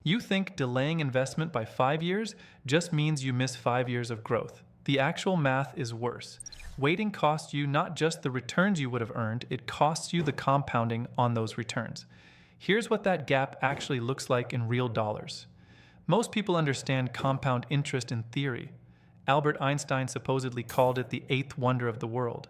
You think delaying investment by 5 years just means you miss 5 years of growth. The actual math is worse. Waiting costs you not just the returns you would have earned, it costs you the compounding on those returns. Here's what that gap actually looks like in real dollars. Most people understand compound interest in theory. Albert Einstein supposedly called it the eighth wonder of the world.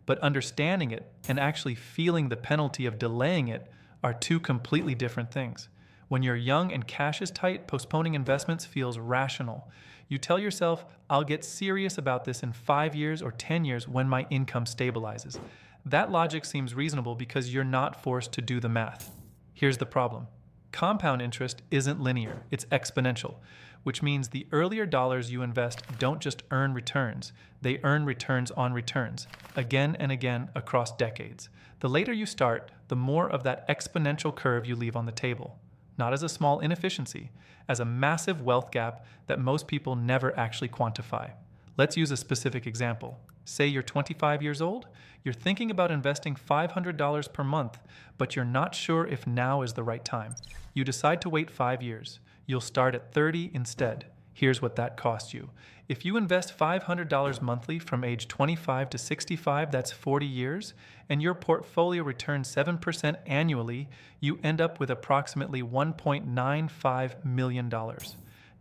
But understanding it and actually feeling the penalty of delaying it are two completely different things. When you're young and cash is tight, postponing investments feels rational. You tell yourself, I'll get serious about this in 5 years or 10 years when my income stabilizes. That logic seems reasonable because you're not forced to do the math. Here's the problem. Compound interest isn't linear, it's exponential, which means the earlier dollars you invest don't just earn returns, they earn returns on returns, again and again across decades. The later you start, the more of that exponential curve you leave on the table. Not as a small inefficiency, as a massive wealth gap that most people never actually quantify. Let's use a specific example. Say you're 25 years old, you're thinking about investing $500 per month, but you're not sure if now is the right time. You decide to wait 5 years. You'll start at 30 instead. Here's what that costs you. If you invest $500 monthly from age 25 to 65, that's 40 years, and your portfolio returns 7% annually, you end up with approximately $1.95 million.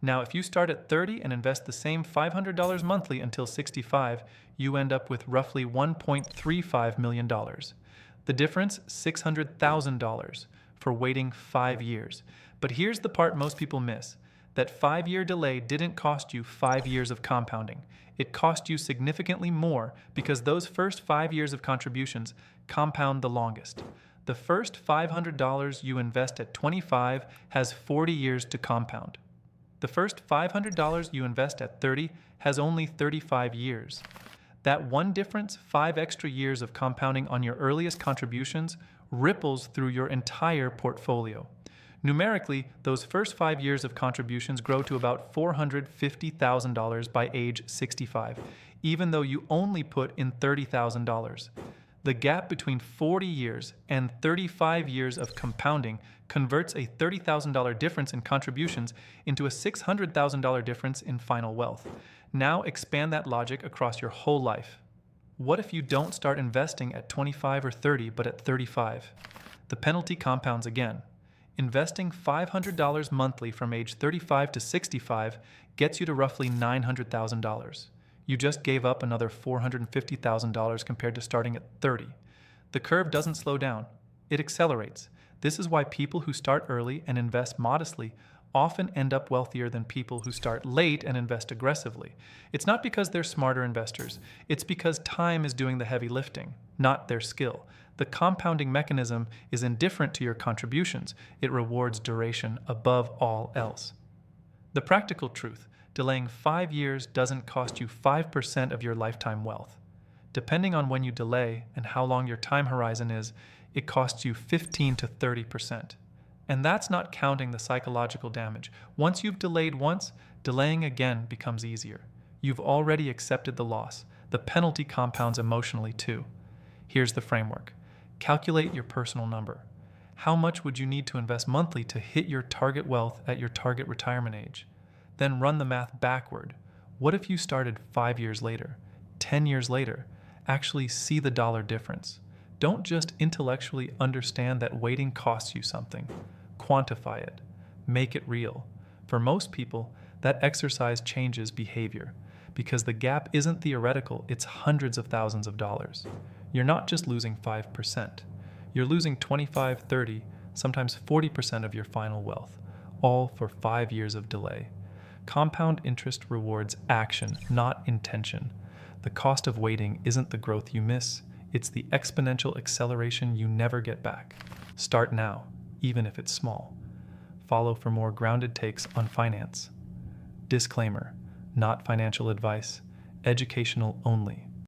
Now, if you start at 30 and invest the same $500 monthly until 65, you end up with roughly $1.35 million. The difference, $600,000 for waiting 5 years. But here's the part most people miss. That 5-year delay didn't cost you 5 years of compounding. It cost you significantly more because those first 5 years of contributions compound the longest. The first $500 you invest at 25 has 40 years to compound. The first $500 you invest at 30 has only 35 years. That one difference, 5 extra years of compounding on your earliest contributions, ripples through your entire portfolio. Numerically, those first 5 years of contributions grow to about $450,000 by age 65, even though you only put in $30,000. The gap between 40 years and 35 years of compounding converts a $30,000 difference in contributions into a $600,000 difference in final wealth. Now expand that logic across your whole life. What if you don't start investing at 25 or 30, but at 35? The penalty compounds again. Investing $500 monthly from age 35 to 65 gets you to roughly $900,000. You just gave up another $450,000 compared to starting at 30. The curve doesn't slow down, it accelerates. This is why people who start early and invest modestly often end up wealthier than people who start late and invest aggressively. It's not because they're smarter investors, it's because time is doing the heavy lifting, not their skill. The compounding mechanism is indifferent to your contributions. It rewards duration above all else. The practical truth, delaying 5 years doesn't cost you 5% of your lifetime wealth. Depending on when you delay and how long your time horizon is, it costs you 15 to 30%. And that's not counting the psychological damage. Once you've delayed once, delaying again becomes easier. You've already accepted the loss. The penalty compounds emotionally too. Here's the framework. Calculate your personal number. How much would you need to invest monthly to hit your target wealth at your target retirement age? Then run the math backward. What if you started 5 years later, 10 years later? Actually see the dollar difference. Don't just intellectually understand that waiting costs you something. Quantify it. Make it real. For most people, that exercise changes behavior because the gap isn't theoretical, it's hundreds of thousands of dollars. You're not just losing 5%. You're losing 25, 30, sometimes 40% of your final wealth, all for 5 years of delay. Compound interest rewards action, not intention. The cost of waiting isn't the growth you miss, it's the exponential acceleration you never get back. Start now, even if it's small. Follow for more grounded takes on finance. Disclaimer, not financial advice, educational only.